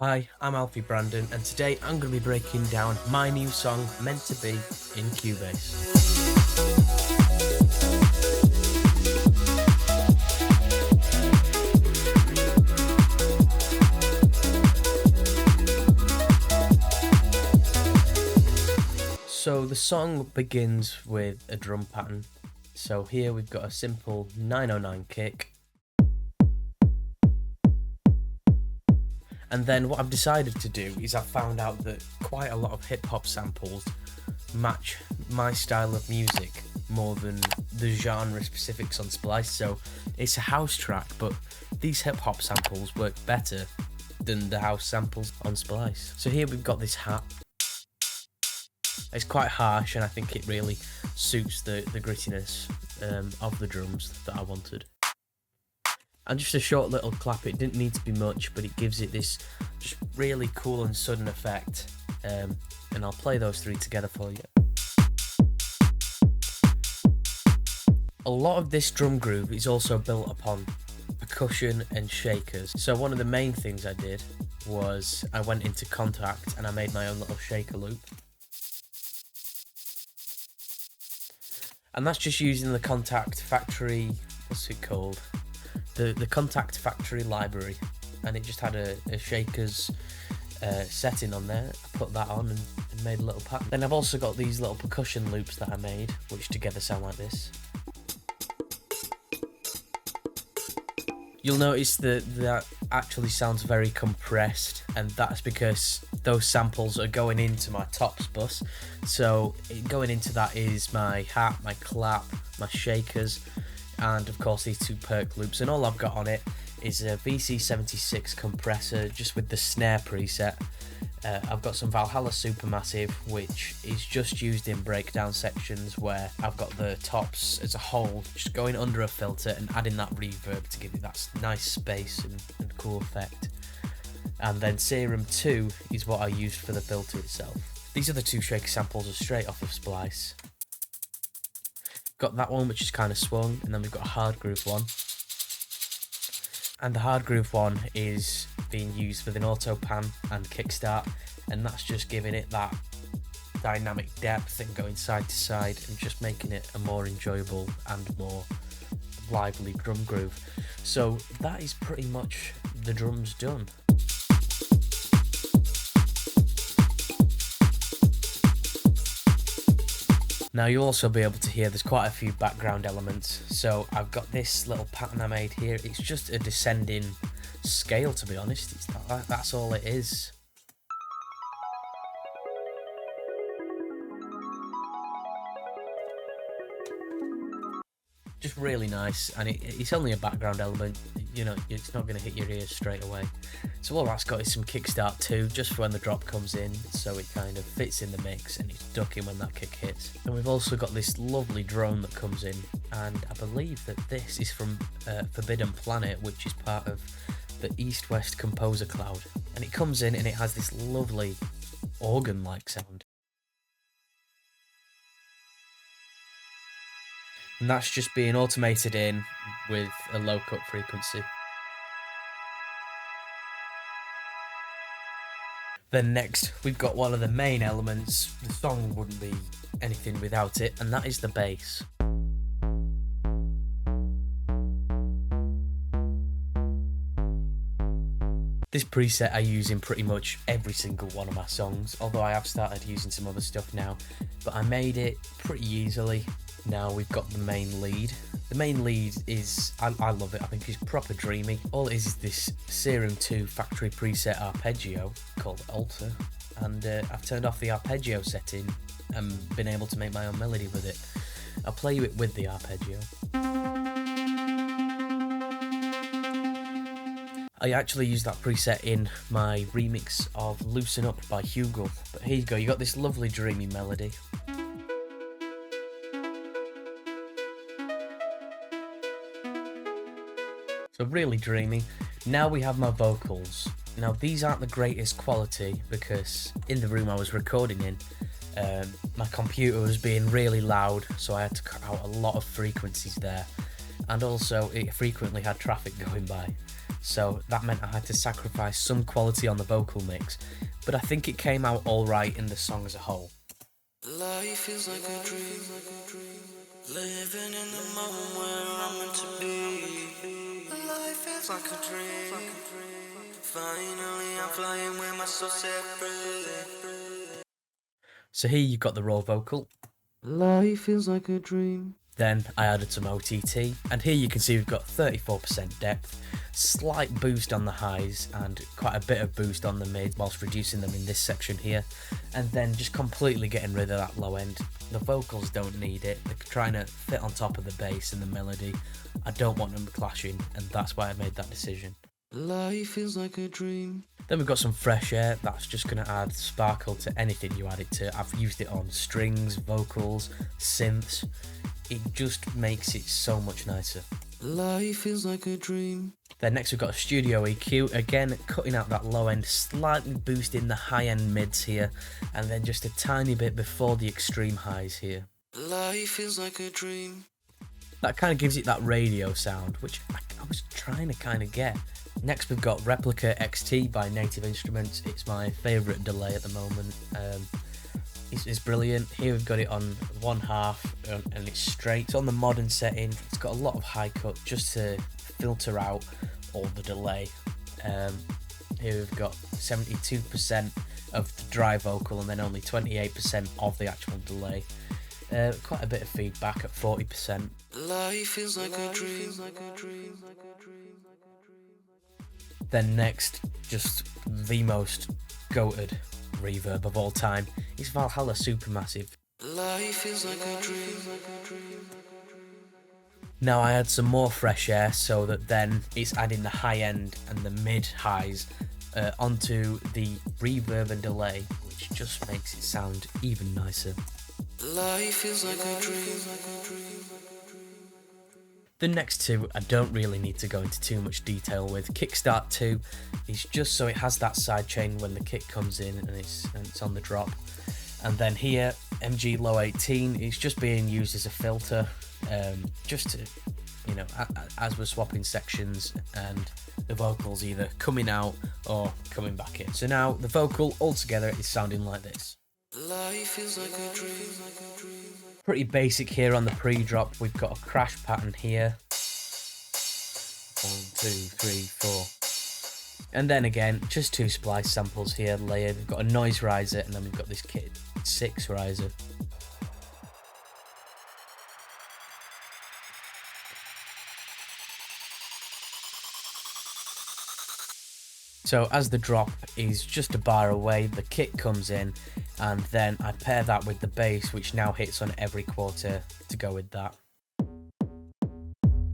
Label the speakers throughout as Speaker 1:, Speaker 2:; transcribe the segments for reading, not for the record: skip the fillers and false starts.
Speaker 1: Hi, I'm Alfie Brandon, and today I'm going to be breaking down my new song, Meant to Be, in Cubase. So the song begins with a drum pattern. So here we've got a simple 909 kick. And then what I've decided to do is I've found out that quite a lot of hip hop samples match my style of music more than the genre specifics on Splice. So it's a house track, but these hip hop samples work better than the house samples on Splice. So here we've got this hat. It's quite harsh, and I think it really suits the grittiness of the drums that I wanted. And just a short little clap, it didn't need to be much, but it gives it this just really cool and sudden effect. And I'll play those three together for you. A lot of this drum groove is also built upon percussion and shakers. So one of the main things I did was I went into Contact and I made my own little shaker loop. And that's just using the Contact Factory, what's it called? The Contact Factory library, and it just had a shakers setting on there. I put that on and made a little pattern. Then I've also got these little percussion loops that I made, which together sound like this. You'll notice that actually sounds very compressed, and that's because those samples are going into my tops bus. So going into that is my hat, my clap, my shakers, and of course these two perk loops, and all I've got on it is a VC76 compressor just with the snare preset. I've got some Valhalla Supermassive, which is just used in breakdown sections where I've got the tops as a whole just going under a filter and adding that reverb to give it that nice space and cool effect. And then Serum 2 is what I used for the filter itself. These other two shaker samples are straight off of Splice. Got that one which is kind of swung, and then we've got a hard groove one. And the hard groove one is being used with an auto pan and kickstart, and that's just giving it that dynamic depth and going side to side and just making it a more enjoyable and more lively drum groove. So that is pretty much the drums done. Now you'll also be able to hear there's quite a few background elements. So I've got this little pattern I made here. It's just a descending scale, to be honest. That's all it is. Just really nice, and it's only a background element, you know, it's not going to hit your ears straight away. So all that's got is some kickstart too, just for when the drop comes in, so it kind of fits in the mix and it's ducking when that kick hits. And we've also got this lovely drone that comes in, and I believe that this is from Forbidden Planet, which is part of the East-West Composer Cloud. And it comes in and it has this lovely organ-like sound. And that's just being automated in with a low cut frequency. Then next, we've got one of the main elements. The song wouldn't be anything without it, and that is the bass. This preset I use in pretty much every single one of my songs, although I have started using some other stuff now, but I made it pretty easily. Now we've got the main lead. The main lead is, I love it, I think it's proper dreamy. All it is this Serum 2 factory preset arpeggio called Alter, and I've turned off the arpeggio setting and been able to make my own melody with it. I'll play you it with the arpeggio. I actually used that preset in my remix of Loosen Up by Hugo, but here you go, you got this lovely dreamy melody. So really dreamy. Now we have my vocals. Now these aren't the greatest quality because in the room I was recording in, my computer was being really loud, so I had to cut out a lot of frequencies there, and also it frequently had traffic going by. so that meant I had to sacrifice some quality on the vocal mix, but I think it came out alright in the song as a whole.
Speaker 2: Life is like a dream, living in the moment where I'm meant to be. Life is like a dream, finally I'm flying with my soul set free.
Speaker 1: So here you've got the raw vocal.
Speaker 2: Life is like a dream.
Speaker 1: Then I added some OTT, and here you can see we've got 34% depth, slight boost on the highs and quite a bit of boost on the mid whilst reducing them in this section here, and then just completely getting rid of that low end. The vocals don't need it, they're trying to fit on top of the bass and the melody. I don't want them clashing, and that's why I made that decision.
Speaker 2: Life is like a dream.
Speaker 1: Then we've got some fresh air, that's just going to add sparkle to anything you add it to. I've used it on strings, vocals, synths. It just makes it so much nicer.
Speaker 2: Life is like a dream.
Speaker 1: Then next we've got a studio EQ, again cutting out that low end, slightly boosting the high end mids here, and then just a tiny bit before the extreme highs here.
Speaker 2: Life is like a dream.
Speaker 1: That kind of gives it that radio sound, which I was trying to kind of get. Next we've got Replica XT by Native Instruments. It's my favourite delay at the moment. It's brilliant. Here we've got it on 1/2 and it's straight. It's on the modern setting. It's got a lot of high cut just to filter out all the delay. Here we've got 72% of the dry vocal and then only 28% of the actual delay. Quite a bit of feedback at 40%.
Speaker 2: Life is like a dream.
Speaker 1: Then next, just the most goated reverb of all time is Valhalla Supermassive.
Speaker 2: Life is like a dream.
Speaker 1: Now I add some more fresh air so that then it's adding the high end and the mid highs onto the reverb and delay, which just makes it sound even nicer.
Speaker 2: Life is like a dream.
Speaker 1: The next two I don't really need to go into too much detail with. Kickstart 2 is just so it has that sidechain when the kick comes in and it's on the drop. And then here, MG Low 18 is just being used as a filter, just to, you know, as we're swapping sections and the vocals either coming out or coming back in. So now the vocal altogether is sounding like this.
Speaker 2: Life is like a dream.
Speaker 1: Pretty basic here on the pre-drop. We've got a crash pattern here. 1, 2, 3, 4. And then again, just 2 splice samples here layered. We've got a noise riser and then we've got this Kit 6 riser. So as the drop is just a bar away, the kick comes in and then I pair that with the bass, which now hits on every quarter to go with that.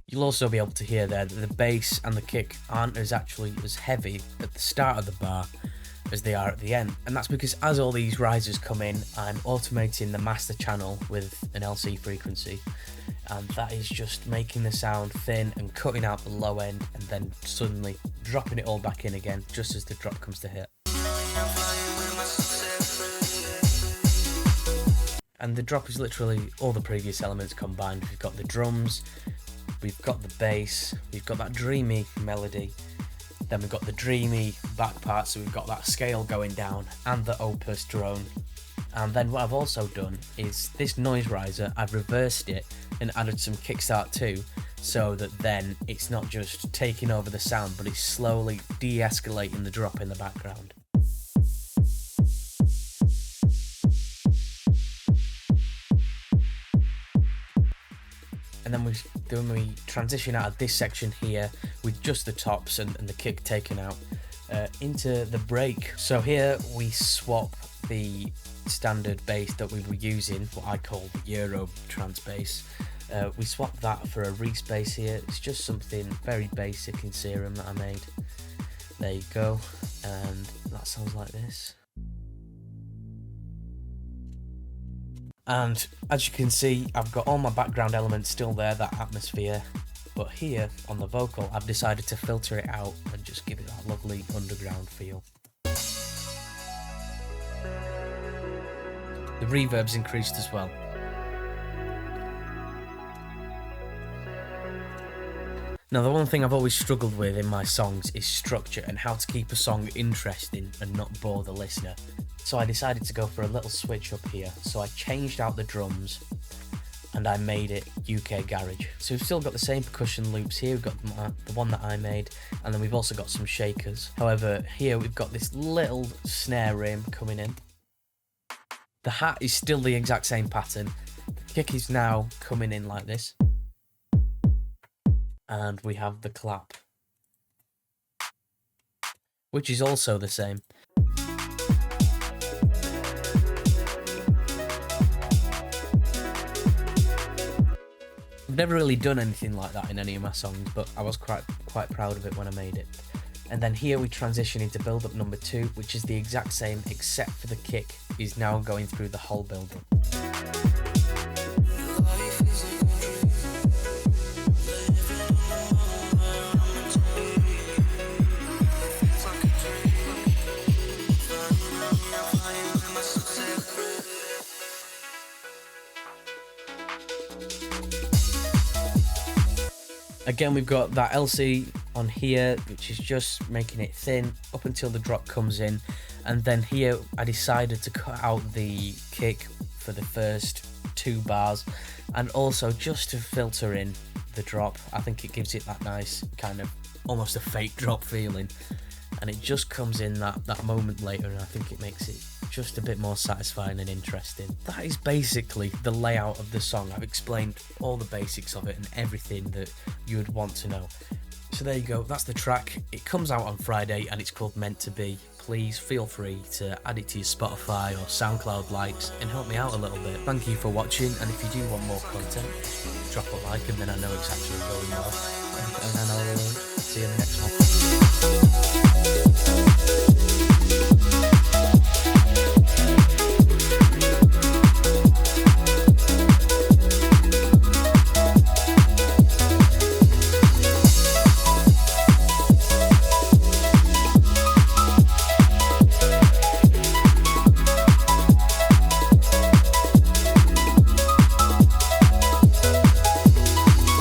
Speaker 1: You'll also be able to hear there that the bass and the kick aren't as heavy at the start of the bar as they are at the end, and that's because as all these risers come in, I'm automating the master channel with an LC frequency, and that is just making the sound thin and cutting out the low end and then suddenly dropping it all back in again just as the drop comes to hit. And the drop is literally all the previous elements combined. We've got the drums, we've got the bass, we've got that dreamy melody, then we've got the dreamy back part, so we've got that scale going down and the opus drone. And then what I've also done is this noise riser, I've reversed it and added some kickstart too, so that then it's not just taking over the sound, but it's slowly de-escalating the drop in the background. And then we transition out of this section here with just the tops and the kick taken out into the break. So here we swap the standard bass that we were using, what I call the Euro trance bass. We swapped that for a Reese bass here. It's just something very basic in Serum that I made. There you go, and that sounds like this. And as you can see, I've got all my background elements still there, that atmosphere, but here on the vocal I've decided to filter it out and just give it that lovely underground feel. The reverb's increased as well. Now, the one thing I've always struggled with in my songs is structure and how to keep a song interesting and not bore the listener. So I decided to go for a little switch up here. So I changed out the drums and I made it UK Garage. So we've still got the same percussion loops here. We've got the one that I made, and then we've also got some shakers. However, here we've got this little snare rim coming in. The hat is still the exact same pattern. The kick is now coming in like this. And we have the clap, which is also the same. I've never really done anything like that in any of my songs, but I was quite proud of it when I made it. And then here we transition into Buildup number 2, which is the exact same except for the kick is now going through the whole build-up. Again, we've got that LC on here, which is just making it thin up until the drop comes in. And then here, I decided to cut out the kick for the first 2 bars, and also just to filter in the drop. I think it gives it that nice kind of almost a fake drop feeling. And it just comes in that moment later, and I think it makes it just a bit more satisfying and interesting. That is basically the layout of the song. I've explained all the basics of it and everything that you would want to know. So there you go, that's the track. It comes out on Friday and it's called Meant to Be. Please feel free to add it to your Spotify or SoundCloud likes and help me out a little bit. Thank you for watching, and if you do want more content, drop a like and then I know it's actually going well. And then I'll see you in the next one.